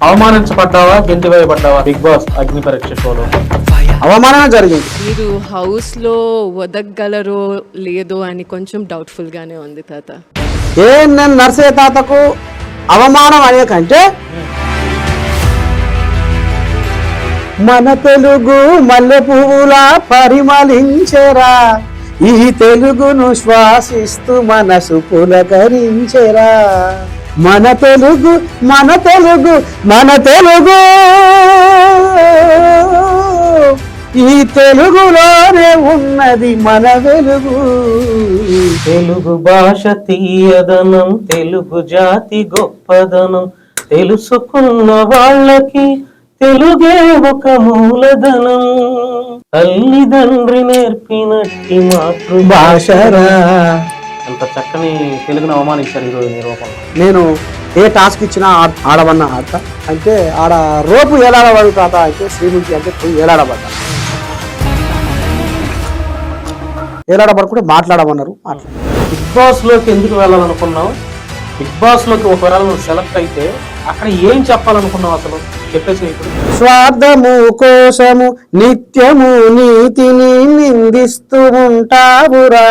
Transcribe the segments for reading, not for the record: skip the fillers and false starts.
అవమానించబడ్డావా, గెంటివేయబడ్డావా big boss అగ్ని పరీక్ష షోలో? అవమానమే జరిగింది. మీరు హౌస్ లో వదగలరో లేదో అని కొంచెం డౌట్ఫుల్ గానే ఉంది తాత. నేను నర్సే తాతకు అవమానం అనే కంటే మన తెలుగు మల్లె పువ్వులా పరిమళించెరా, ఈ తెలుగును శ్వాసిస్తూ మనసు పులకరించెరా. మన తెలుగు మన తెలుగు మన తెలుగు, ఈ తెలుగులోనే ఉన్నది మన వెలుగు. తెలుగు భాష తీయదనం, తెలుగు జాతి గొప్పదనం, తెలుసుకున్న వాళ్ళకి తెలుగే ఒక మూలధనం. తల్లిదండ్రి నేర్పినట్టి మాతృభాషరా. అంత చక్కని తెలుగును అవమానించారు ఈరోజు నిరూపణ. నేను ఏ టాస్క్ ఇచ్చినా ఆడమన్నా ఆడతా అంటే ఆడ రోపు ఏలాడబడు తాత అంటే శ్రీముఖి అంటే పోయి ఏలాడబడ్డా. ఏలాడబడుకుంటే మాట్లాడమన్నారు. బిగ్ బాస్ లోకి ఎందుకు వెళ్ళాలనుకున్నావు? బిగ్ బాస్ లోకి ఒకవేళ నువ్వు సెలెక్ట్ అయితే అక్కడ ఏం చెప్పాలనుకున్నావు అసలు చెప్పేసి ఇప్పుడు. స్వార్థము కోసము నిత్యము నీతిని నిందిస్తూ ఉంటావురా,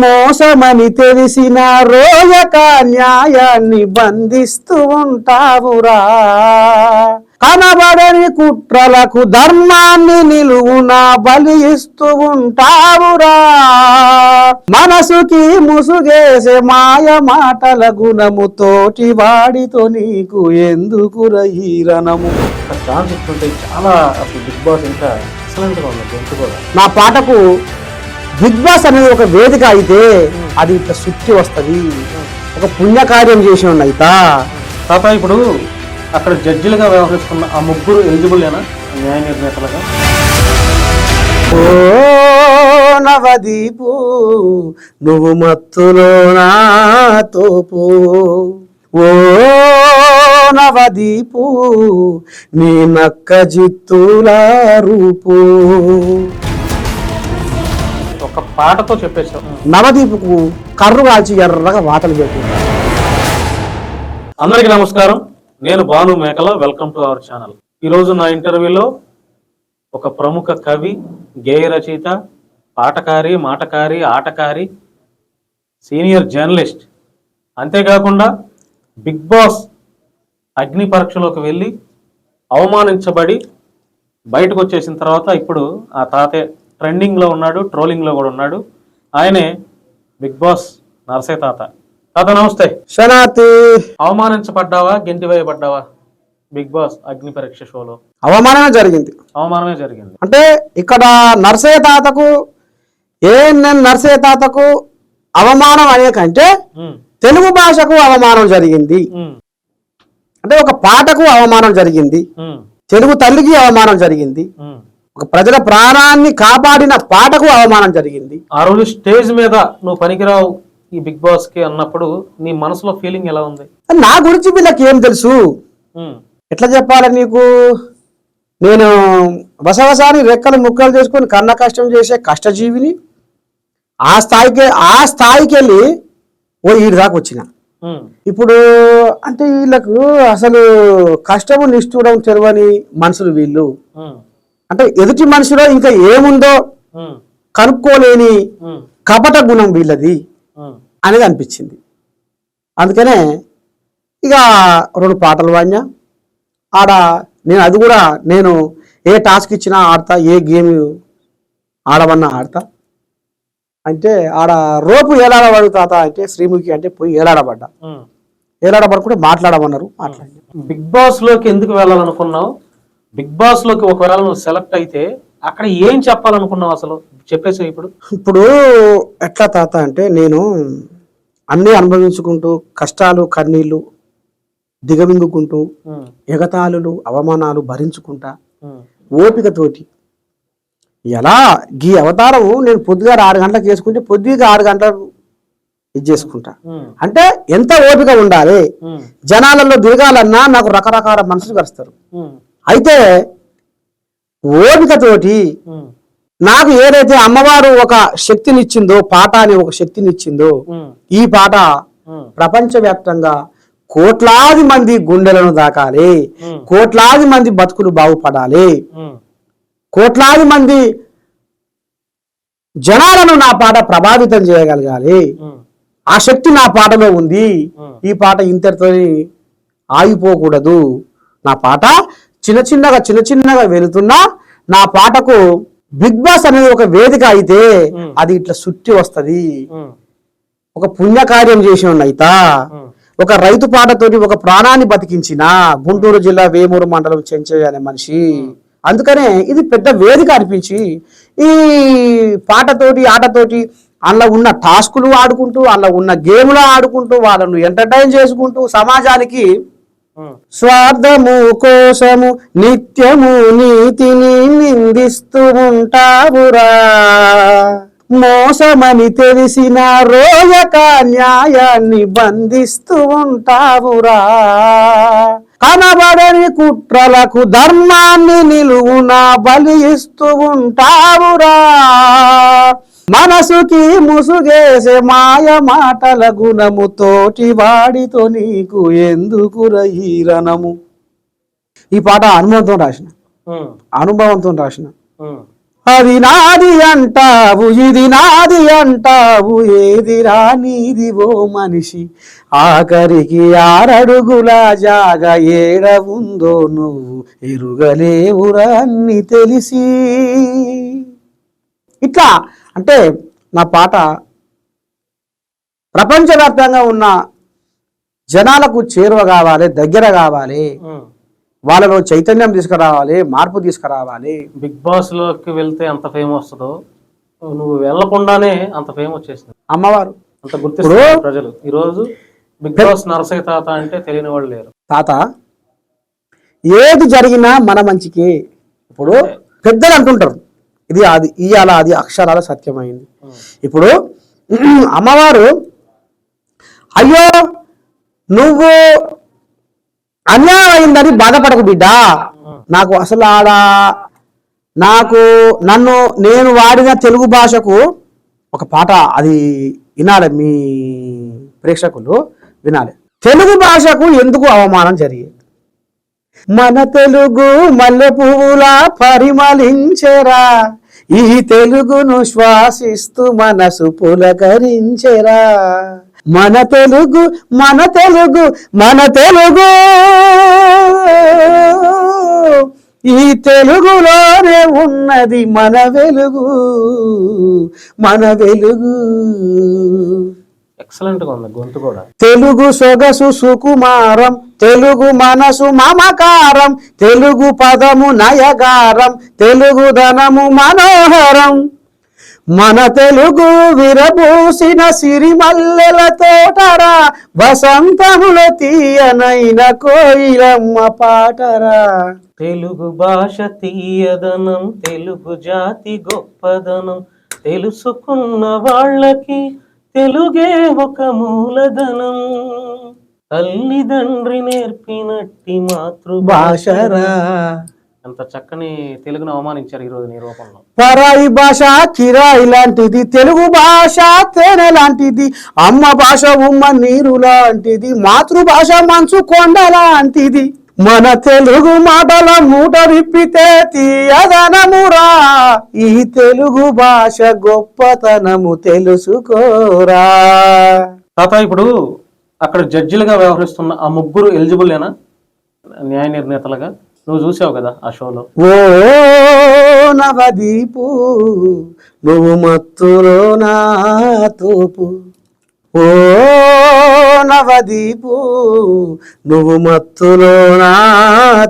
మోసమని తెలిసిన రోజక న్యాయాన్ని బంధిస్తూ ఉంటావురా, కనబడని కుట్రలకు ధర్మాన్ని నిలువున బలి ఇస్తూ ఉంటావురా, మనసుకి ముసుగేసే మాయ మాటల గుణము తోటి వాడితో నీకు ఎందుకురా ఈ రణము. ఛాన్స్ ఇస్తుంటే చాలా అసలు బిగ్ బాస్ ఇంకా ఎక్సలెంట్ గా ఉంది. గొంతు కూడా నా పాటకు బిగ్ బాస్ అనేది ఒక వేదిక అయితే అది ఇట్లా సుత్తి వస్తుంది, ఒక పుణ్యకార్యం చేసి ఉన్నాయి తాత. ఇప్పుడు అక్కడ జడ్జిలుగా వ్యవహరిస్తున్న ఆ ముగ్గురు ఎలిజిబుల్లేనా న్యాయ నిర్ణేతలుగా? ఓ నవదీపు నువ్వు మత్తులో నా తోపు, ఓ నవదీపు నీ నక్క జిత్తుల రూపు. ఒక పాటతో చెప్పేశావు. నవదీపుకు కర్రు కాల్చి ఎర్రగా వాతలు పెట్టు. అందరికీ నమస్కారం, నేను భాను మేకల. Welcome to our channel. ఈరోజు నా ఇంటర్వ్యూలో ఒక ప్రముఖ కవి, గేయ రచయిత, పాటకారి, మాటకారి, ఆటకారి, సీనియర్ జర్నలిస్ట్, అంతేకాకుండా బిగ్ బాస్ అగ్ని పరీక్షలోకి వెళ్ళి అవమానించబడి బయటకు వచ్చేసిన తర్వాత ఇప్పుడు ఆ తాతే ట్రెండింగ్లో ఉన్నాడు, ట్రోలింగ్లో కూడా ఉన్నాడు. ఆయనే బిగ్ బాస్ నర్సే తాత. తాత నమస్తే. శనాతి. అవమానించబడ్డావా, గెంటివేయబడ్డావా బిగ్ బాస్ అగ్ని పరీక్ష షోలో? అవమానమే జరిగింది. అవమానమే జరిగింది. అంటే ఇక్కడ నర్సే తాతకు నర్సే తాతకు అవమానం అనే కంటే తెలుగు భాషకు అవమానం జరిగింది. అంటే ఒక పాటకు అవమానం జరిగింది, తెలుగు తల్లికి అవమానం జరిగింది, ఒక ప్రజల ప్రాణాన్ని కాపాడిన పాటకు అవమానం జరిగింది. ఆ రోజు స్టేజ్ మీద నువ్వు పనికిరావు ఈ బిగ్ బాస్ కి అన్నప్పుడు నీ మనసులో ఫీలింగ్ ఎలా ఉంది? నా గురించి వీళ్ళకి ఏం తెలుసు, ఎట్లా చెప్పాలి నీకు? నేను వసవసాని రెక్కలు ముక్కలు చేసుకొని కన్న కష్టం చేసే కష్టజీవిని. ఆ స్థాయికి వెళ్ళి ఈడి దాకా వచ్చిన. ఇప్పుడు అంటే వీళ్ళకు అసలు కష్టము నిష్ఠూరం తెరవని మనుషులు వీళ్ళు. అంటే ఎదుటి మనిషిలో ఇంకా ఏముందో కనుక్కోలేని కపట గుణం వీళ్ళది అనేది అనిపించింది. అందుకనే ఇక 2 పాటలు పాడినా ఆడ. అది కూడా నేను ఏ టాస్క్ ఇచ్చినా ఆడతా, ఏ గేమ్ ఆడమన్నా ఆడతా. అంటే ఆడ రోపు ఏలాడబడు తాత అంటే శ్రీముఖి అంటే పోయి ఏలాడబడ్డా. ఏలాడబడుకుంటే మాట్లాడమన్నారు, మాట్లాడి. బిగ్ బాస్ లోకి ఎందుకు వెళ్ళాలనుకున్నావు? బిగ్ బాస్ లోకి ఒకవేళ నువ్వు సెలెక్ట్ అయితే అక్కడ ఏం చెప్పాలనుకున్నావు అసలు చెప్పేసి ఇప్పుడు ఎట్లా తాత అంటే నేను అన్నీ అనుభవించుకుంటూ కష్టాలు కన్నీళ్లు దిగమింగుకుంటూ ఎగతాళులు అవమానాలు భరించుకుంటా ఓపికతోటి ఎలా ఈ అవతారం నేను పొద్దుగా 6 గంటలకు చేసుకుంటే పొద్దుగా 6 గంటలకు ఇది చేసుకుంటా. అంటే ఎంత ఓపిక ఉండాలి. జనాలలో దిగాలన్నా నాకు రకరకాల మనుషులు కలుస్తారు. అయితే ఓపికతోటి నాకు ఏదైతే అమ్మవారు ఒక శక్తినిచ్చిందో, పాట అని ఒక శక్తినిచ్చిందో, ఈ పాట ప్రపంచవ్యాప్తంగా కోట్లాది మంది గుండెలను దాకాలి, కోట్లాది మంది బతుకులు బాగుపడాలి, కోట్లాది మంది జనాలను నా పాట ప్రభావితం చేయగలగాలి. ఆ శక్తి నా పాటలో ఉంది. ఈ పాట ఇంతటితో ఆగిపోకూడదు. నా పాట చిన్న చిన్నగా వెళుతున్నా నా పాటకు బిగ్ బాస్ అనేది ఒక వేదిక అయితే అది ఇట్లా సుట్టి వస్తది. ఒక పుణ్యకార్యం చేసి ఉన్నయితా, ఒక రైతు పాటతోటి ఒక ప్రాణాన్ని బతికించిన గుంటూరు జిల్లా వేమూరు మండలం చెంచయ్య అనే మనిషి. అందుకనే ఇది పెద్ద వేదిక అనిపించి ఈ పాటతోటి ఆటతోటి అందులో ఉన్న టాస్కులు ఆడుకుంటూ అందులో ఉన్న గేమ్లు ఆడుకుంటూ వాళ్ళను ఎంటర్టైన్ చేసుకుంటూ సమాజానికి స్వార్థము కోసము నిత్యము నీతిని నిందిస్తూ ఉంటావురా, మోసమని తెలిసిన రోజక న్యాయాన్ని బంధిస్తూ ఉంటావురా, కనబడని కుట్రలకు ధర్మాన్ని నిలువున బలి ఇస్తూ ఉంటావురా, మనసుకి ముసుగేసే మాయ మాటల గుణము తోటి వాడితో నీకు ఎందుకురా ఈ రణము. ఈ పాట అనుభవంతో రాసిన అది నాది అంటావు ఇది నాది అంటావు ఏదిరా నీది ఓ మనిషి, ఆఖరికి 6 అడుగుల జాగా ఏడ ఉందో నువ్వు ఎరుగలేవురా అన్ని తెలిసి. ఇట్లా అంటే నా పాట ప్రపంచవ్యాప్తంగా ఉన్న జనాలకు చేరువ కావాలి, దగ్గర కావాలి, వాళ్ళలో చైతన్యం తీసుకురావాలి, మార్పు తీసుకురావాలి. బిగ్ బాస్ లోకి వెళ్తే అంత ఫేమ్ వస్తుందో నువ్వు వెళ్లకుండానే అంత ఫేమ్ వచ్చేసింది. అమ్మవారు అంత గుర్తిస్తారు ప్రజలు. ఈరోజు బిగ్ బాస్ నరసయ్య తాత అంటే తెలియని వాళ్ళు లేరు. తాత ఏది జరిగినా మన మంచికి. ఇప్పుడు పెద్దలు అంటుంటారు ఇది అది ఇయాల అది అక్షరాల సత్యమైంది. ఇప్పుడు అమ్మవారు అయ్యో నువ్వు అన్యాయం అయిందని బాధపడకు బిడ్డ, నాకు అసలు నేను వాడిన తెలుగు భాషకు ఒక పాట అది వినాలి, మీ ప్రేక్షకులు వినాలి. తెలుగు భాషకు ఎందుకు అవమానం జరిగేది? మన తెలుగు మల్లె పువ్వులా పరిమళించెరా, ఈ తెలుగును శ్వాసిస్తూ మనసు పులకరించెరా, మన తెలుగు మన తెలుగు మన తెలుగు ఈ తెలుగులోనే ఉన్నది మన వెలుగు మన వెలుగు. ఎక్సలెంట్ గా ఉంది గొంతు కూడా. తెలుగు సొగసు సుకుమారం, తెలుగు మనసు మమకారం, తెలుగు పదము నయగారం, తెలుగు ధనము మనోహరం, మన తెలుగు విరబూసిన సిరిమల్లెల తోటరా, వసంతముల తీయనైన కోయిలమ్మ పాటరా. తెలుగు భాష తీయదనం, తెలుగు జాతి గొప్పదనం, తెలుసుకున్న వాళ్ళకి తెలుగే ఒక మూలధనం, తల్లిదండ్రి నేర్పినట్టి మాతృభాషరా. అంత చక్కని తెలుగును అవమానించారు ఈరోజు నీ రూపంలో. పరాయి భాష కిరాయి లాంటిది, తెలుగు భాష తేనె లాంటిది, అమ్మ భాష ఉమ్మ నీరు లాంటిది, మాతృభాష మంచు కొండ లాంటిది, మన తెలుగు మాటల మూట విప్పితే తీయదనమురా, ఈ తెలుగు భాష గొప్పతనము తెలుసుకోరా. తాత ఇప్పుడు అక్కడ జడ్జిలుగా వ్యవహరిస్తున్న ఆ ముగ్గురు ఎలిజిబుల్లేనా న్యాయ నిర్ణేతలుగా? నువ్వు చూసావు కదా ఆ షోలో. ఓ నవదీపు నువ్వు మత్తులో నా తోపు, ఓ నవదీపు నువ్వు మత్తులో నా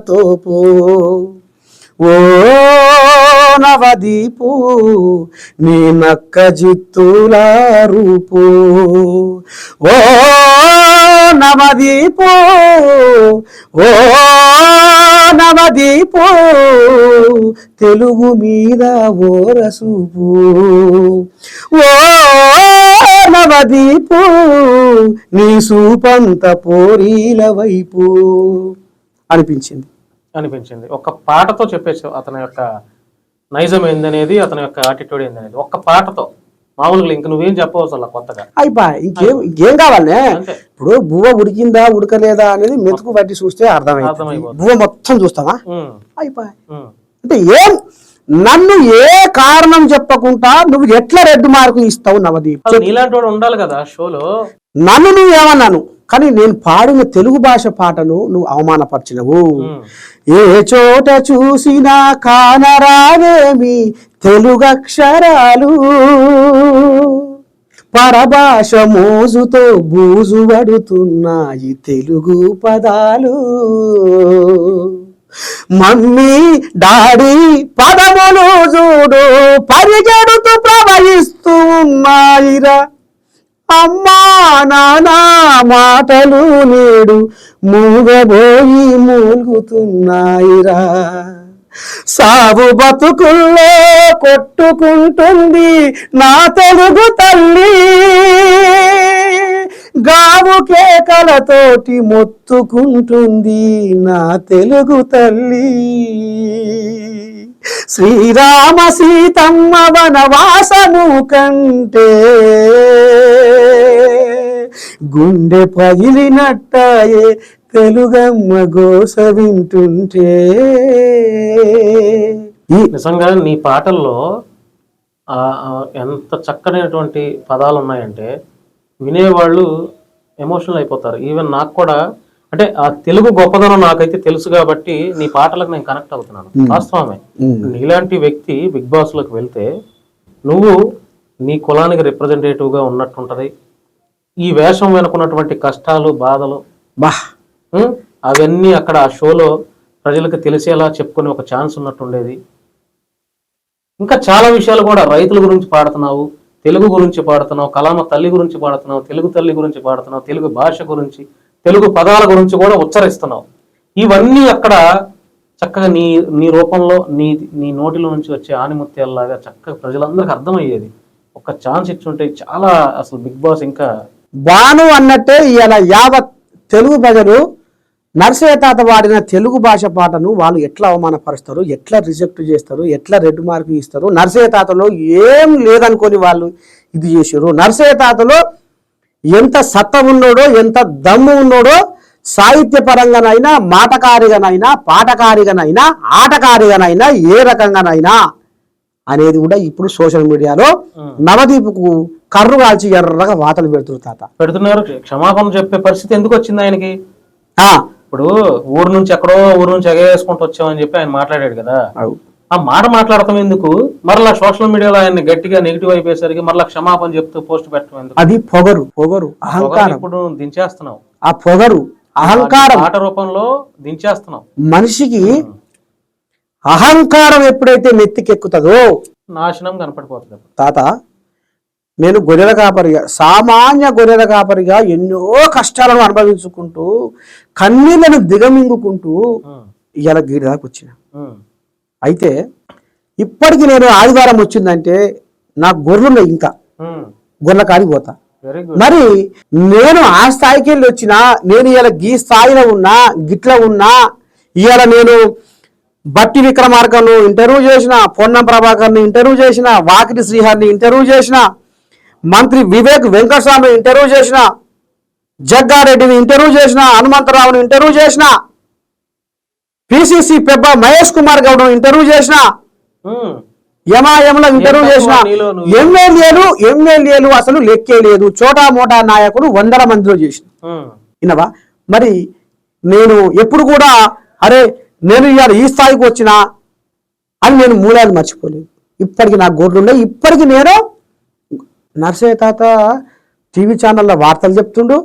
తోపు, ఓ నవదీపు నీ నక్క జిత్తుల రూపు, ఓ నవదీపు ఓ నవదీపు తెలుగు మీద ఓరసూపు, ఓ నవదీపు నీ సూపంత పోరీల వైపు అనిపించింది. ఒక్క పాటతో చెప్పేసి అతని యొక్క నైజం ఏందనేది, అతని యొక్క యాటిట్యూడ్ ఏందనేది ఒక్క పాటతో మామూలుగా ఇంక నువ్వేం చెప్పవసల కొత్తగా అయిపోయి ఇంకేం కావాలి. అంతే. ఇప్పుడు బువ్వ ఉడికిందా ఉడకలేదా అనేది మెతుకు బట్టి చూస్తే అర్థమైంది. అర్థమైపోతుంది. బువ్వ మొత్తం చూస్తావా ఉమ్, అయిపోయి. ఉమ్, అంటే ఏం నన్ను ఏ కారణం చెప్పకుండా నువ్వు ఎట్లా రెడ్ మార్కు ఇస్తావు నవదీప్? అసలు నీలాంటి వాడు ఉండాలి కదా షోలో. నన్ను నువ్వు ఏమన్నాను కానీ నేను పాడిన తెలుగు భాష పాటను నువ్వు అవమానపరిచినవు. ఏ చోట చూసినా కానరావేమి తెలుగు అక్షరాలు, పరభాష మోజుతో బూజు పడుతున్నాయి తెలుగు పదాలు. మమ్మీ డాడీ పదములు చూడు పరిగెడుతూ ప్రవహిస్తూ ఉన్నాయిరా, అమ్మా నానా మాటలు నేడు మూగబోయి మూలుగుతున్నాయిరా. సాగు బతుకుల్లో కొట్టుకుంటుంది నా తెలుగు తల్లి, గావు కేకలతోటి మొత్తుకుంటుంది నా తెలుగు తల్లి. శ్రీరామ సీతమ్మ వనవాసము కంటే గుండె పగిలినట్టాయే తెలుగమ్మ గోస వింటుంటే. నిజంగా నీ పాటల్లో ఎంత చక్కనైనటువంటి పదాలు ఉన్నాయంటే వినేవాళ్ళు ఎమోషనల్ అయిపోతారు. ఈవెన్ నాకు కూడా అంటే ఆ తెలుగు గొప్పదనం నాకైతే తెలుసు కాబట్టి నీ పాటలకు నేను కనెక్ట్ అవుతున్నాను. వాస్తవమే, నీలాంటి వ్యక్తి బిగ్ బాస్ లోకి వెళ్తే నువ్వు నీ కులానికి రిప్రజెంటేటివ్ గా ఉన్నట్టుంటది. ఈ వేషం వెనుకున్నటువంటి కష్టాలు బాధలు అవన్నీ అక్కడ ఆ షోలో ప్రజలకు తెలిసేలా చెప్పుకునే ఒక ఛాన్స్ ఉన్నట్టుండేది. ఇంకా చాలా విషయాలు కూడా రైతుల గురించి పాడుతున్నావు, తెలుగు గురించి పాడుతున్నావు, కలామ తల్లి గురించి పాడుతున్నావు, తెలుగు తల్లి గురించి పాడుతున్నావు, తెలుగు భాష గురించి, తెలుగు పదాల గురించి కూడా ఉచ్చరిస్తున్నావు. ఇవన్నీ అక్కడ చక్కగా నీ నీ రూపంలో నీ నోటిలో నుంచి వచ్చే ఆనిముత్యాలలాగా చక్కగా ప్రజలందరికీ అర్థమయ్యేది. ఒక ఛాన్స్ ఇచ్చుంటే చాలా అసలు బిగ్ బాస్ ఇంకా బాను అన్నట్టే ఇలా యావత్ తెలుగు ప్రజలు నర్సయ్య తాత వాడిన తెలుగు భాష పాటను వాళ్ళు ఎట్లా అవమానపరుస్తారు, ఎట్లా రిజెక్ట్ చేస్తారు, ఎట్లా రెడ్ మార్కు ఇస్తారు. నర్సయ్య తాతలో ఏం లేదనుకొని వాళ్ళు ఇది చేసారు. నర్సయ్య తాతలో ఎంత సత్త ఉన్నాడో, ఎంత దమ్ము ఉన్నాడో, సాహిత్యపరంగానైనా, మాటకారిగానైనా, పాటకారిగానైనా, ఆటకారిగానైనా, ఏ రకంగానైనా అనేది కూడా ఇప్పుడు సోషల్ మీడియాలో నవదీప్కు కర్రు కాల్చి ఎర్రగా వాతలు పెడుతున్నారు. క్షమాపణ చెప్పే పరిస్థితి ఎందుకు వచ్చింది ఆయనకి? ఇప్పుడు ఊరు నుంచి ఎగేసుకుంటూ వచ్చామని చెప్పి ఆయన మాట్లాడాడు కదా, ఆ మాట మాట్లాడటం ఎందుకు? మరలా సోషల్ మీడియాలో ఆయన గట్టిగా నెగిటివ్ అయిపోయేసరికి మరలా క్షమాపణ చెప్తూ పోస్ట్ పెట్టడం ఎందుకు? అది పొగరు అహంకారం. ఇప్పుడు దించేస్తున్నావు ఆ పొగరు అహంకారం ఆట రూపంలో దించేస్తున్నావు. మనిషికి అహంకారం ఎప్పుడైతే నెత్తికెక్కుతుందో నాశనం కనపడిపోతుంది. తాత నేను గొర్రెల కాపరిగా, సామాన్య గొర్రెల కాపరిగా ఎన్నో కష్టాలను అనుభవించుకుంటూ కన్నీళ్లను దిగమింగుకుంటూ ఇలా గీడి దాకా వచ్చిన. అయితే ఇప్పటికి నేను ఆదివారం వచ్చిందంటే నా గొర్రెలు ఇంకా గొర్రెల కాడికి పోతా. మరి నేను ఆ స్థాయికి వెళ్ళి వచ్చినా, నేను ఇలా గీ స్థాయిలో ఉన్నా, గిట్ల ఉన్నా, ఇవాళ నేను బట్టి విక్రమార్కను ఇంటర్వ్యూ చేసిన, పొన్నం ప్రభాకర్ని ఇంటర్వ్యూ చేసిన, వాకిటి శ్రీహరిని ఇంటర్వ్యూ చేసిన, మంత్రి వివేక్ వెంకటస్వామి ఇంటర్వ్యూ చేసిన, జగ్గారెడ్డిని ఇంటర్వ్యూ చేసిన, హనుమంతరావుని ఇంటర్వ్యూ చేసిన, పిసిసి పెబ్బ మహేష్ కుమార్ గౌడ్ ఇంటర్వ్యూ చేసిన, ఎంఐఎంలో ఇంటర్వ్యూ చేసిన, ఎమ్మెల్యేలు అసలు లెక్కే లేదు, చోటా మోటా నాయకులు 100 మందిలో చేసిన. విన్నవా? మరి నేను ఎప్పుడు కూడా అరే నేను ఇవాళ ఈ స్థాయికి వచ్చినా అని నేను మూలాన్ని మర్చిపోలేదు. ఇప్పటికి నాకు గొర్రెలు ఉన్నాయి. ఇప్పటికి నేను నర్సయ్య తాత టీవీ ఛానల్లో వార్తలు చెప్తుండు,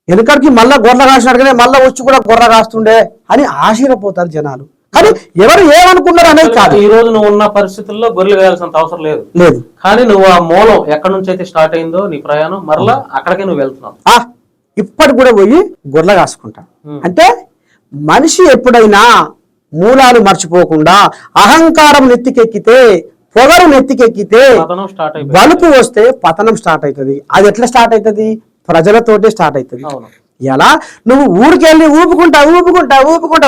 వెనకడికి మళ్ళా గొర్రె కాసినట్టుగానే మళ్ళీ వచ్చి కూడా గొర్రె కాస్తుండే అని ఆశ్చర్యపోతారు జనాలు. కానీ ఎవరు ఏమనుకున్నారు అనేది కాదు. ఈ రోజు నువ్వు ఉన్న పరిస్థితుల్లో గొర్రెలు వేయాల్సినంత అవసరం లేదు. కానీ నువ్వు ఆ మూలం ఎక్కడి నుంచి అయితే స్టార్ట్ అయిందో నీ ప్రయాణం, మరలా అక్కడికే నువ్వు వెళ్తున్నావు. ఇప్పటి కూడా పోయి గొర్రె కాసుకుంటా. అంటే మనిషి ఎప్పుడైనా మూలాలు మర్చిపోకుండా అహంకారం నెత్తికెక్కితే, పొగరు నెత్తికెక్కితే, బలుపు వస్తే పతనం స్టార్ట్ అవుతుంది. అది ఎట్లా స్టార్ట్ అవుతుంది? ప్రజలతోటే స్టార్ట్ అవుతుంది. ఎలా నువ్వు ఊరికెళ్ళి ఊపుకుంటా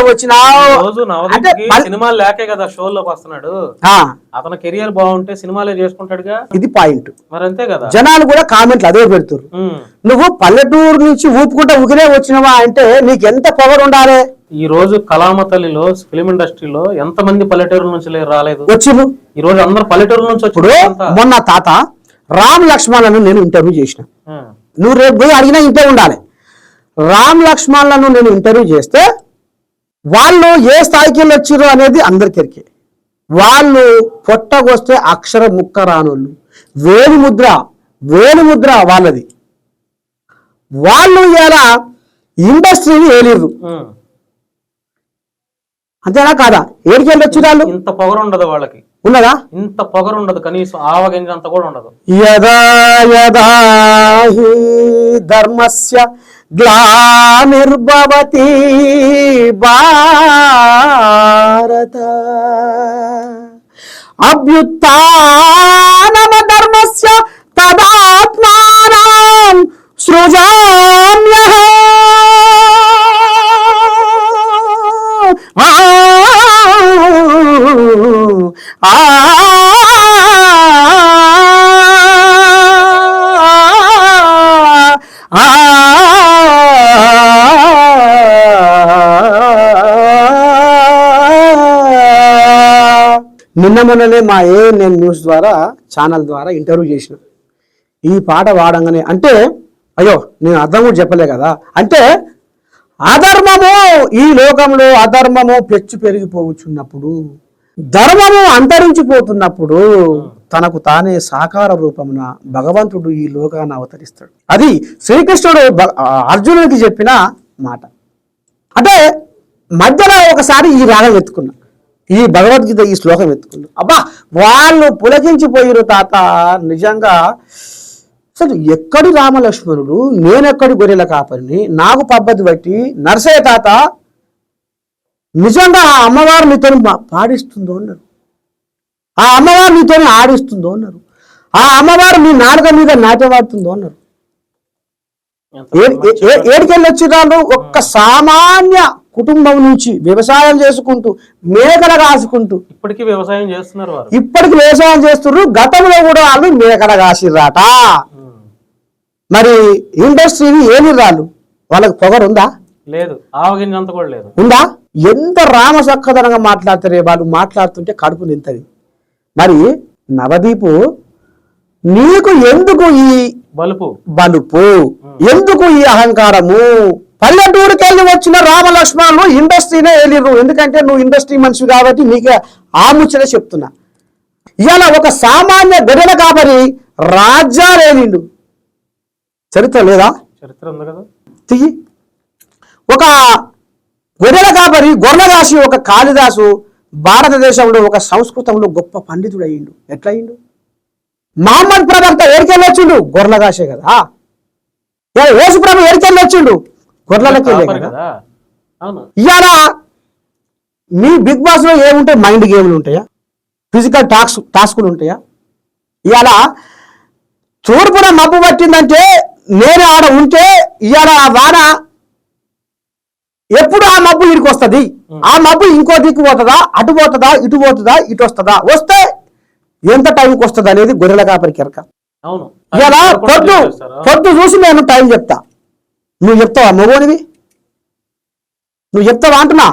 వచ్చినావు ఈ రోజు నవదీప్కి సినిమాలు లేకే కదా షోల్లోకి వస్తున్నాడు. అతని కెరియర్ బాగుంటే సినిమాలే చేసుకుంటాడుగా. ఇది పాయింట్. మరి అంతే కదా, జనాలు కూడా కామెంట్లు అదే పెడుతున్నారు. నువ్వు పల్లెటూరు నుంచి ఊపుకుంటా ఊగిరే వచ్చినవా అంటే నీకు ఎంత పవర్ ఉండాలి. ఈ రోజు కళామతల్లిలో ఫిలిం ఇండస్ట్రీలో ఎంత మంది పల్లెటూరు నుంచి రాలేదు వచ్చిర్రు. ఈ రోజు అందరు పల్లెటూరు నుంచి ఇప్పుడు మొన్న తాత రామ్ లక్ష్మణ్లను నేను ఇంటర్వ్యూ చేసిన. నువ్వు రేపు పోయి అడిగినా ఇంటే ఉండాలి. రామ్ లక్ష్మణ్లను నేను ఇంటర్వ్యూ చేస్తే వాళ్ళు ఏ స్థాయికి వచ్చిర్రు అనేది అందరికీ. వాళ్ళు పొట్టకొస్తే అక్షర ముక్క రానోళ్ళు, వేలు ముద్ర వాళ్ళది. వాళ్ళు ఇలా ఇండస్ట్రీని ఏలిర్రు. అంతేనా కాదా? ఏడికెళ్ళి వచ్చి వాళ్ళు ఇంత పొగరు ఉండదు వాళ్ళకి. ఉన్నదా? ఇంత పొగరు ఉండదు, కనీసం ఆవగింజంత కూడా ఉండదు. యదా యదా హి ధర్మస్య గ్లానిర్భవతి భారత అభ్యుత్థానమ ధర్మస్య తదాత్మానాం సృజామ్యహం. నిన్న మొన్ననే మా ANN న్యూస్ ద్వారా ఛానల్ ద్వారా ఇంటర్వ్యూ చేసిన. ఈ పాట వాడంగానే అంటే అయ్యో నేను అర్థం కూడా చెప్పలే కదా. అంటే అధర్మము ఈ లోకంలో అధర్మము పెచ్చు పెరిగిపోవచ్చున్నప్పుడు, ధర్మము అంతరించిపోతున్నప్పుడు తనకు తానే సాకార రూపమున భగవంతుడు ఈ లోకాన్ని అవతరిస్తాడు. అది శ్రీకృష్ణుడు అర్జునుడికి చెప్పిన మాట. అంటే మధ్యలో ఒకసారి ఈ రాగం ఎత్తుకున్నా, ఈ భగవద్గీత ఈ శ్లోకం ఎత్తుకున్నా. అబ్బా వాళ్ళు పులకించిపోయిరు తాత. నిజంగా అసలు ఎక్కడి రామలక్ష్మణుడు, నేనెక్కడి గొర్రెల కాపరిని, నాకు పద్ధతి బట్టి నరసయ్య తాత నిజంగా ఆ అమ్మవారు నీతో పాడిస్తుందో అన్నారు, ఆ అమ్మవారు నీతో ఆడిస్తుందో అన్నారు, ఆ అమ్మవారు నీ నాలుక మీద నాట్యవాడుతుందో అన్నారు. ఏడికెళ్ళి వచ్చిరాళ్ళు? ఒక్క సామాన్య కుటుంబం నుంచి వ్యవసాయం చేసుకుంటూ మేకల కాసుకుంటూ ఇప్పటికీ వ్యవసాయం చేస్తున్నారు. ఇప్పటికి వ్యవసాయం చేస్తున్నారు. గతంలో కూడా వాళ్ళు మేకల కాసిర్రాట. మరి ఇండస్ట్రీని ఏమి రాళ్ళు? వాళ్ళకి పొగరు ఉందా? లేదు. ఆవగింజంత కూడా లేదు. ఉందా? ఎంత రామసక్కదనంగా మాట్లాడతారే వాళ్ళు. మాట్లాడుతుంటే కడుపు నింతది. మరి నవదీపు నీకు ఎందుకు ఈ బలుపు, ఎందుకు ఈ అహంకారము? పల్లెటూరుకి వెళ్ళి వచ్చిన రామలక్ష్మణులు ఇండస్ట్రీనే వెళ్ళిర్రు. ఎందుకంటే నువ్వు ఇండస్ట్రీ మనిషి కాబట్టి నీకే ఆ ముచ్చట చెప్తున్నా. ఇవాళ ఒక సామాన్య గొర్రెల కాపరి రాజ్యాలు ఏలిండు. చరిత్ర లేదా? చరిత్ర ఉంది కదా. తియ్యి. ఒక గొర్రెల కాపరి గొర్రెగాసి ఒక కాళిదాసు భారతదేశంలో ఒక సంస్కృతంలో గొప్ప పండితుడు అయ్యిండు. ఎట్లా అయ్యిండు? మహమ్మద్ ప్రవక్త ఏడికెళ్ళి వచ్చిండు? గొర్రెగాసే కదా. యేసు ప్రభు ఏడికెళ్ళి వచ్చిండు? గొర్రెలకెళ్ళే కదా. ఇవాళ మీ బిగ్ బాస్ లో ఏముంటాయి? మైండ్ గేమ్లు ఉంటాయా? ఫిజికల్ టాస్కులు ఉంటాయా? ఇవాళ తూర్పున మబ్బు పట్టిందంటే నేను ఆడ ఉంటే ఇవాళ ఆ వాన ఎప్పుడు ఆ మబ్బు ఇడికి వస్తుంది. ఆ మబ్బు ఇంకో దిక్కు పోతుందా, అటు పోతుందా, ఇటు పోతుందా, ఇటు వస్తుందా, వస్తే ఎంత టైంకి వస్తుంది అనేది గొర్రెల కాపరి కెరక. ఇలా పొద్దు చూసి నేను టైం చెప్తా. నువ్వు చెప్తావా? మగోనివి నువ్వు చెప్తావా అంటున్నా?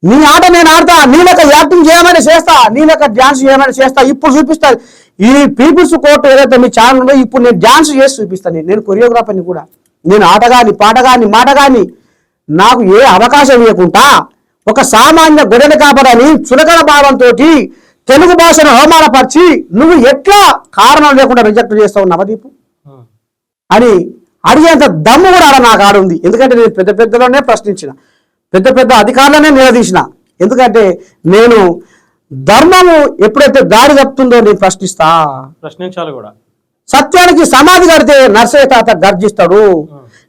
నీ ఆట నేను ఆడతా. నీ లెక్క యాక్టింగ్ చేయమని చేస్తా, నీ లెక్క డ్యాన్స్ చేయమని చేస్తా. ఇప్పుడు చూపిస్తా. ఈ పీపుల్స్ కోర్టు ఏదైతే మీ ఛానల్ ఉందో ఇప్పుడు నేను డ్యాన్స్ చేసి చూపిస్తాను. నేను కొరియోగ్రాఫర్ని కూడా. నేను ఆట కానీ పాట కానీ మాట కానీ నాకు ఏ అవకాశం ఇవ్వకుండా ఒక సామాన్య గొర్రెల కాపరని చులకన భావంతో తెలుగు భాషను అవమానపరిచి నువ్వు ఎట్లా కారణం లేకుండా రిజెక్ట్ చేస్తావు నవదీపు అని అడిగేంత దమ్ము కూడా నాకు ఆడుంది. ఎందుకంటే నేను పెద్ద పెద్దలోనే ప్రశ్నించిన, పెద్ద పెద్ద అధికారులనే నిలదీసిన. ఎందుకంటే నేను ధర్మము ఎప్పుడైతే దారి తప్పుతుందో నేను ప్రశ్నించాలి కూడా. సత్యానికి సమాధి కడితే నరసయ్య తాత గర్జిస్తాడు,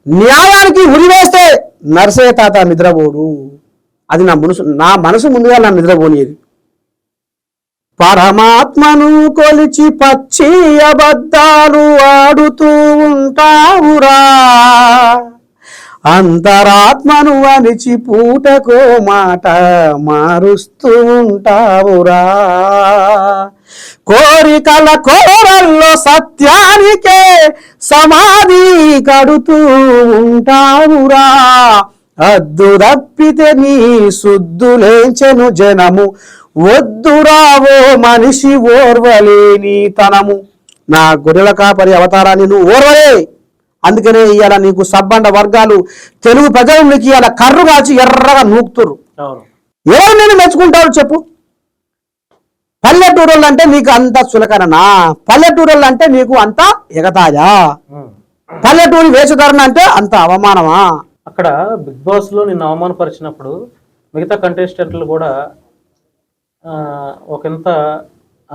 న్యాయానికి ఉరివేస్తే నరసయ్య తాత నిద్రపోడు. అది నా మనసు ముందుగా నా నిద్రపోనిది. పరమాత్మను కొలిచి పచ్చి అబద్ధాలు ఆడుతూ ఉంటావురా, అంతరాత్మను అనిచి పూటకో మాట మారుస్తూ ఉంటావురా, కోరికల కోరల్లో సత్యానికే సమాధి కడుతూ ఉంటావురా, అద్దు తప్పితే నీ సుద్దులేంచెను జనము, వద్దురావో మనిషి ఓర్వలేని తనము. నా గొర్రెల కాపరి అవతారాన్ని నువ్వు ఓర్వలే, అందుకనే ఇవాళ నీకు సబ్బండ వర్గాలు తెలుగు ప్రజలు నీకు ఇవాళ కర్రు కాచి ఎర్రగా నూకుతురు. ఎవరు నేను మెచ్చుకుంటారు చెప్పు? పల్లెటూరులు అంటే నీకు అంత చులకననా? పల్లెటూరులు అంటే నీకు అంత ఎగతాయా? పల్లెటూరి వేషధరణ అంటే అంత అవమానమా? అక్కడ బిగ్ బాస్ లో నిన్ను అవమానపరిచినప్పుడు మిగతా కంటెస్టెంట్లు కూడా ఒకంత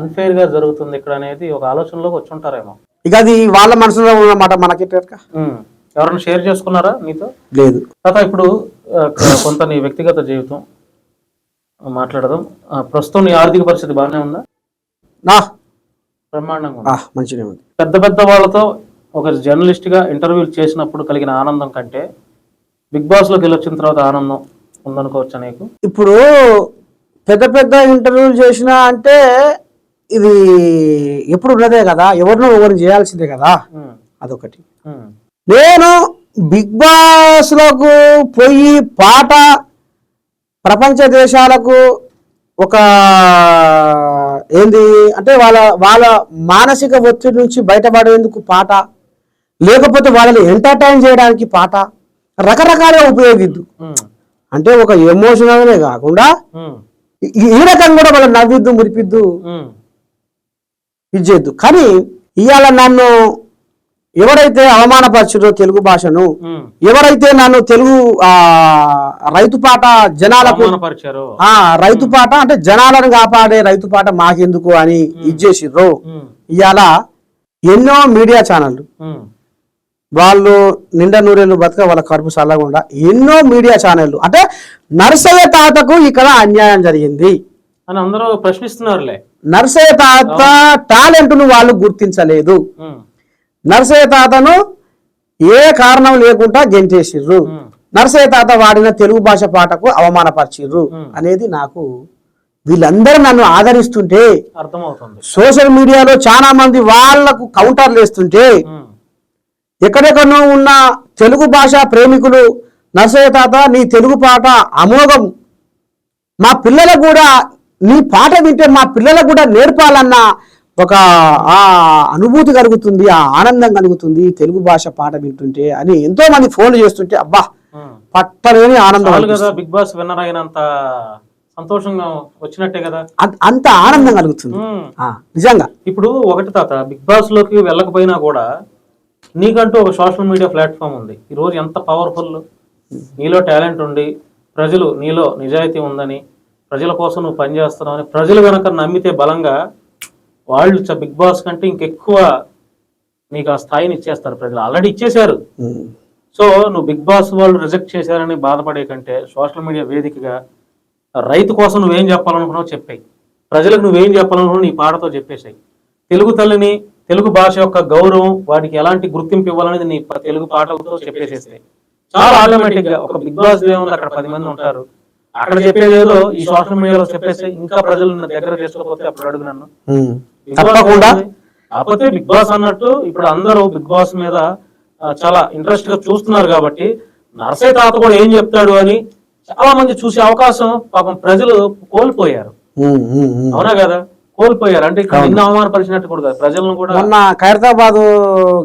అన్ఫేర్ గా జరుగుతుంది ఇక్కడ అనేది ఒక ఆలోచనలోకి వచ్చి ఉంటారేమో. ఇక అది వాళ్ళ మనసులో ఉన్నమాట, మనకి ఎవరైనా షేర్ చేసుకున్నారా నీతో? లేదు తాత. ఇప్పుడు కొంత నీ వ్యక్తిగత జీవితం మాట్లాడదాం. ప్రస్తుతం నీ ఆర్థిక పరిస్థితి బాగానే ఉందా? బ్రహ్మాండంగా మంచిగా ఉంది. పెద్ద పెద్ద వాళ్ళతో ఒక జర్నలిస్ట్ గా ఇంటర్వ్యూలు చేసినప్పుడు కలిగిన ఆనందం కంటే బిగ్ బాస్ లోకి వెళ్ళొచ్చిన తర్వాత ఆనందం ఉందనుకోవచ్చా నీకు? ఇప్పుడు పెద్ద పెద్ద ఇంటర్వ్యూలు చేసినా అంటే ఇది ఎప్పుడు ఉన్నదే కదా, ఎవరినో ఎవరిని చేయాల్సిందే కదా, అదొకటి. నేను బిగ్ బాస్ లకు పోయి పాట ప్రపంచ దేశాలకు ఒక ఏంది అంటే వాళ్ళ మానసిక ఒత్తిడి నుంచి బయటపడేందుకు పాట, లేకపోతే వాళ్ళని ఎంటర్టైన్ చేయడానికి పాట రకరకాలుగా ఉపయోగిద్దు. అంటే ఒక ఎమోషనల్నే కాకుండా ఈ రకంగా కూడా వాళ్ళని నవ్విద్దు, మురిపిద్దు, ఇచ్చేద్దు. కానీ ఇవాళ నన్ను ఎవరైతే అవమానపరచారో తెలుగు భాషను, ఎవరైతే నన్ను తెలుగు రైతు పాట జనాలకు రైతు పాట అంటే జనాలను కాపాడే రైతు పాట మాకెందుకు అని ఇచ్చేసిర్రు. ఇవాళ ఎన్నో మీడియా ఛానళ్ళు వాళ్ళు నిండా నూరేళ్ళు బతక వాళ్ళ కడుపు చల్లకుండా ఎన్నో మీడియా ఛానళ్ళు అంటే నర్సయ్య తాతకు ఇక్కడ అన్యాయం జరిగింది అని అందరూ ప్రశ్నిస్తున్నారులే. నర్సయ్య తాత టాలెంట్ ను వాళ్ళు గుర్తించలేదు. నర్సయ్య తాతను ఏ కారణం లేకుండా గెంటేసిర్రు. నర్సయ్య తాత వాడిన తెలుగు భాష పాటకు అవమానపరిచిర్రు అనేది నాకు వీళ్ళందరూ నన్ను ఆదరిస్తుంటే అర్థమవుతుంది. సోషల్ మీడియాలో చాలా మంది వాళ్లకు కౌంటర్లు వేస్తుంటే ఎక్కడెక్కడో ఉన్న తెలుగు భాష ప్రేమికులు నర్సయ్య తాత నీ తెలుగు పాట అమోఘం, మా పిల్లలకు కూడా నీ పాట వింటే మా పిల్లలకు కూడా నేర్పాలన్న ఒక అనుభూతి కలుగుతుంది, ఆ ఆనందం కలుగుతుంది తెలుగు భాష పాట వింటుంటే అని ఎంతో మంది ఫోన్లు చేస్తుంటే అబ్బా పట్టలేని ఆనందం. బిగ్ బాస్ విన్నర్ అయినంత సంతోషంగా వచ్చినట్టే కదా, అంత ఆనందం కలుగుతుంది నిజంగా. ఇప్పుడు ఒకటి తాత, బిగ్ బాస్ లోకి వెళ్ళకపోయినా కూడా నీకంటూ ఒక సోషల్ మీడియా ప్లాట్ఫామ్ ఉంది. ఈరోజు ఎంత పవర్ఫుల్, నీలో టాలెంట్ ఉండి ప్రజలు నీలో నిజాయితీ ఉందని, ప్రజల కోసం నువ్వు పనిచేస్తున్నావు అని ప్రజలు కనుక నమ్మితే బలంగా వాళ్ళు బిగ్ బాస్ కంటే ఇంకెక్కువ నీకు ఆ స్థాయిని ఇచ్చేస్తారు. ప్రజలు ఆల్రెడీ ఇచ్చేశారు. సో నువ్వు బిగ్ బాస్ వాళ్ళు రిజెక్ట్ చేశారని బాధపడే కంటే సోషల్ మీడియా వేదికగా రైతు కోసం నువ్వేం చెప్పాలనుకున్నావు చెప్పాయి, ప్రజలకు నువ్వేం చెప్పాలనుకున్నావు నీ పాటతో చెప్పేసాయి. తెలుగు తల్లిని, తెలుగు భాష యొక్క గౌరవం, వాటికి ఎలాంటి గుర్తింపు ఇవ్వాలనేది నీ తెలుగు పాటలతో చెప్పేసేస్తాయి. చాలా ఆటోమేటిక్ గా ఒక బిగ్ బాస్ ఏముంది, అక్కడ 10 మంది ఉంటారు, అక్కడ చెప్పేదేదో ఈ సోషల్ మీడియాలో చెప్పేసి ఇంకా ప్రజలు దగ్గర చేసుకోకపోతే అప్పుడు అడుగు నన్ను. కాకపోతే బిగ్ బాస్ అన్నట్టు ఇప్పుడు అందరూ బిగ్ బాస్ మీద చాలా ఇంట్రెస్ట్ గా చూస్తున్నారు కాబట్టి నర్సయ్య తాత కూడా ఏం చెప్తాడు అని చాలా మంది చూసే అవకాశం పాపం ప్రజలు కోల్పోయారు. అవునా కదా, కోల్పోయారు. అంటే ఇక్కడ నిన్న అవమానపరిచినట్టు కూడా ప్రజలను కూడా. మొన్న ఖైరతాబాద్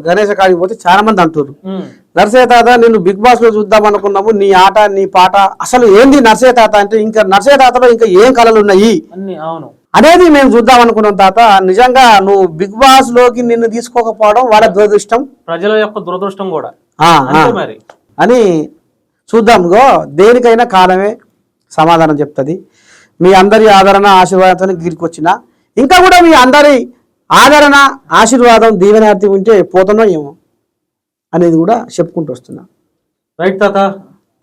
గణేష్ కాడికి పోతే చాలా మంది అంటారు నర్సయ్య తాత నిన్ను బిగ్ బాస్ లో చూద్దాం అనుకున్నాము, నీ ఆట నీ పాట అసలు ఏంది నర్సయ్య తాత అంటే, ఇంకా నర్సయ్య తాతలో ఇంకా ఏం కళలు ఉన్నాయి అన్ని అవును అనేది మేము చూద్దాం అనుకున్నాం తాత. నిజంగా నువ్వు బిగ్ బాస్ లోకి నిన్ను తీసుకోకపోవడం వాళ్ళ దురదృష్టం, ప్రజల యొక్క దురదృష్టం కూడా మరి అని చూద్దాం. దేనికైనా కాలమే సమాధానం చెప్తుంది. మీ అందరి ఆదరణ ఆశీర్వాదంతో గీరికొచ్చిన ఇంకా కూడా మీ అందరి ఆదరణ ఆశీర్వాదం దీవెనార్థి ఉంటే పోతుందో ఏమో అనేది కూడా చెప్పుకుంటూ వస్తున్నా. రైట్ తాత,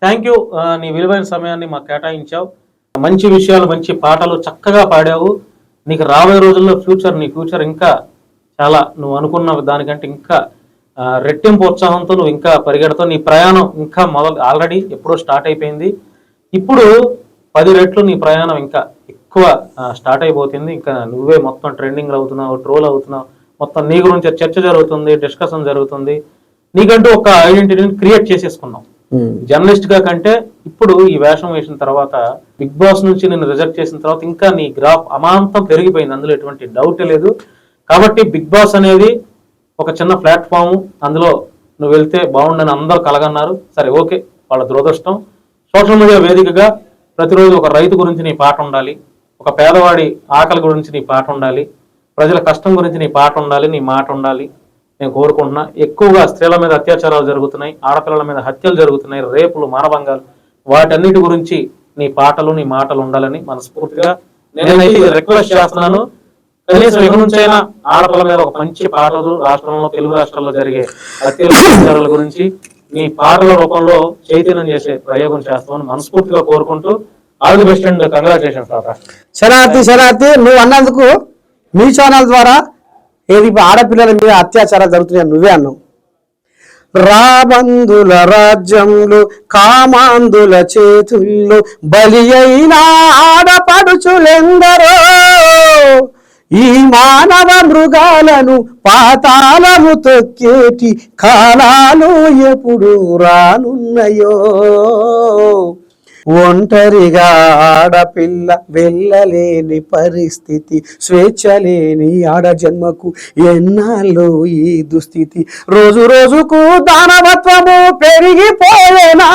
థ్యాంక్ యూ. నీ విలువైన సమయాన్ని మాకు కేటాయించావు. మంచి విషయాలు, మంచి పాటలు చక్కగా పాడావు. నీకు రాబోయే రోజుల్లో నీ ఫ్యూచర్ ఇంకా చాలా నువ్వు అనుకున్న దానికంటే ఇంకా రెట్టింపు ఉత్సాహంతో నువ్వు ఇంకా పరిగెడతావు. నీ ప్రయాణం ఇంకా ఆల్రెడీ ఎప్పుడో స్టార్ట్ అయిపోయింది. ఇప్పుడు 10 రెట్లు నీ ప్రయాణం ఇంకా ఎక్కువ స్టార్ట్ అయిపోతుంది. ఇంకా నువ్వే మొత్తం ట్రెండింగ్ అవుతున్నావు, ట్రోల్ అవుతున్నావు, మొత్తం నీ గురించి చర్చ జరుగుతుంది, డిస్కషన్ జరుగుతుంది. నీకంటూ ఒక ఐడెంటిటీని క్రియేట్ చేసేసుకున్నావు జర్నలిస్ట్ గా కంటే. ఇప్పుడు ఈ వేషం వేసిన తర్వాత, బిగ్ బాస్ నుంచి నేను రిజెక్ట్ చేసిన తర్వాత ఇంకా నీ గ్రాఫ్ అమాంతం పెరిగిపోయింది, అందులో ఎటువంటి డౌట్ లేదు. కాబట్టి బిగ్ బాస్ అనేది ఒక చిన్న ప్లాట్ఫామ్, అందులో నువ్వు వెళ్తే బాగుండని అందరూ కలగన్నారు. సరే, ఓకే, వాళ్ళ దురదృష్టం. సోషల్ మీడియా వేదికగా ప్రతిరోజు ఒక రైతు గురించి నీ పాట ఉండాలి, ఒక పేదవాడి ఆకలి గురించి నీ పాట ఉండాలి, ప్రజల కష్టం గురించి నీ పాట ఉండాలి, నీ మాట ఉండాలి నేను కోరుకుంటున్నా. ఎక్కువగా స్త్రీల మీద అత్యాచారాలు జరుగుతున్నాయి, ఆడపిల్లల మీద హత్యలు జరుగుతున్నాయి, రేపులు, మానభంగాలు, వాటన్నిటి గురించి నీ పాటలు, నీ మాటలు ఉండాలని మనస్ఫూర్తిగా నేనైతే రిక్వెస్ట్ చేస్తున్నాను. కనీసం ఇక నుంచైనా ఆడపిల్ల మీద ఒక మంచి పాటలు, రాష్ట్రంలో తెలుగు రాష్ట్రాల్లో జరిగే అత్యాచారాల గురించి నీ పాటల రూపంలో చైతన్యం చేసే ప్రయోగం చేస్తామని మనస్ఫూర్తిగా కోరుకుంటూ, all the best and congratulations తాత. శనార్థి నువ్వు అన్నందుకు మీ ఛానల్ ద్వారా ఏది ఆడపిల్లల మీద అత్యాచారాలు జరుగుతున్నాయి నువ్వే అన్నావు. రాబందుల రాజ్యంలో కామాందుల చేతుల్లో బలి అయిన ఆడపడుచులెందరో, ఈ మానవ మృగాలను పాతాళము తొక్కేటి కాలాలు ఎప్పుడు రానున్నాయో. ఒంటరిగా ఆడపిల్ల వెళ్ళలేని పరిస్థితి, స్వేచ్ఛ లేని ఆడ జన్మకు ఎన్నాళ్ళు ఈ దుస్థితి. రోజు రోజుకు దానవత్వము పెరిగిపోయేనా,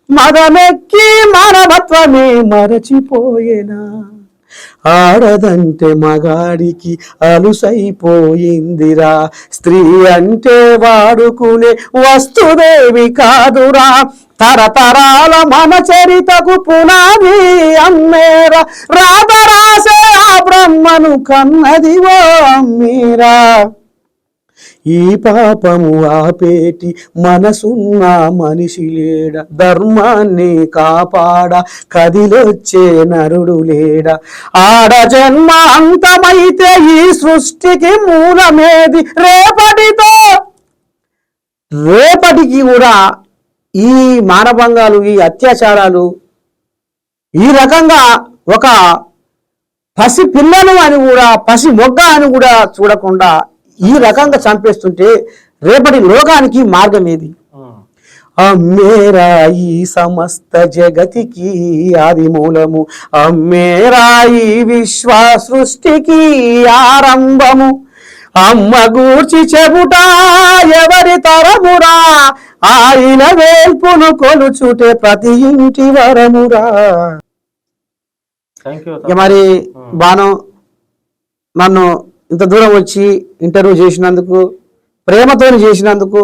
మదమెక్కి మానవత్వమే మరచిపోయేనా. ఆడదంటే మగాడికి అలుసైపోయిందిరా, స్త్రీ అంటే వాడుకునే వస్తుదేవి కాదురా. తరతరాల మన చరితకు పునాది అమ్మేరా, రాతరాసే ఆ బ్రహ్మను కన్నదివో అమ్మీరా. ఈ పాపము ఆపేటి మనసున్న మనిషి లేడ, ధర్మాన్ని కాపాడ కదిలొచ్చే నరుడు లేడ. ఆడ జన్మ అంతమైతే ఈ సృష్టికి మూలమేది, రేపటికి కూడా ఈ మానభంగాలు, ఈ అత్యాచారాలు, ఈ రకంగా ఒక పసి పిల్లను అని కూడా, పసి మొగ్గ అని కూడా చూడకుండా ఈ రకంగా చంపేస్తుంటే రేపటి లోకానికి మార్గం ఏది? అమ్మేరా ఈ సమస్త జగతికి ఆది మూలము, అమ్మేరా ఈ విశ్వ సృష్టికి ఆరంభము. అమ్మ గూర్చి చెబుట ఎవరి తరమురా, ఆయన వేల్పును కొలుచుటే ప్రతి ఇంటి వరమురా. మరి బాను నన్ను ఇంత దూరం వచ్చి ఇంటర్వ్యూ చేసినందుకు, ప్రేమతో చేసినందుకు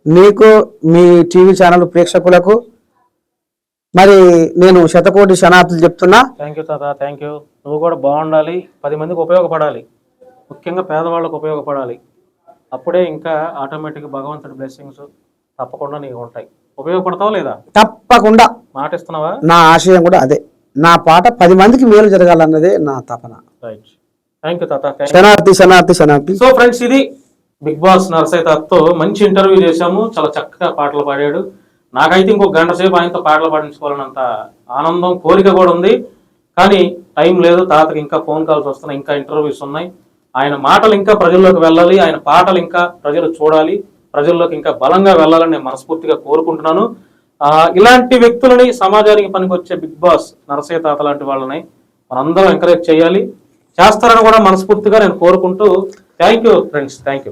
నీకు, మీ టీవీ ఛానల్ ప్రేక్షకులకు మరి నేను శతకోటి శనార్థులు చెప్తున్నా. థ్యాంక్ యూ తాత, థ్యాంక్ యూ. నువ్వు కూడా బాగుండాలి, 10 మందికి ఉపయోగపడాలి, ముఖ్యంగా పేదవాళ్ళకు ఉపయోగపడాలి. అప్పుడే ఇంకా ఆటోమేటిక్గా భగవంతుడి బ్లెస్సింగ్స్ తప్పకుండా నీకు ఉంటాయి. ఉపయోగపడతావా లేదా? తప్పకుండా. మాట ఇస్తున్నావా? నా ఆశయం కూడా అదే, నా పాట 10 మందికి మేలు జరగాలన్నదే నా తపన. రైట్, థ్యాంక్ యూ తాత. శనార్థి. సో ఫ్రెండ్స్, ఇది బిగ్ బాస్ నరసయ్య తాతతో మంచి ఇంటర్వ్యూ చేశాము. చాలా చక్కగా పాటలు పాడాడు. నాకైతే ఇంకొక గంట సేపు ఆయనతో పాటలు పాడించుకోవాలన్నంత ఆనందం, కోరిక కూడా ఉంది. కానీ టైం లేదు, తాతకి ఇంకా ఫోన్ కాల్స్ వస్తున్నాయి, ఇంకా ఇంటర్వ్యూస్ ఉన్నాయి. ఆయన మాటలు ఇంకా ప్రజల్లోకి వెళ్ళాలి, ఆయన పాటలు ఇంకా ప్రజలు చూడాలి, ప్రజల్లోకి ఇంకా బలంగా వెళ్ళాలని నేను మనస్ఫూర్తిగా కోరుకుంటున్నాను. ఇలాంటి వ్యక్తులని, సమాజానికి పనికొచ్చే బిగ్ బాస్ నరసయ్య తాత లాంటి వాళ్ళని మనందరం ఎంకరేజ్ చేయాలి, చేస్తారని కూడా మనస్ఫూర్తిగా నేను కోరుకుంటూ, thank you friends, thank you.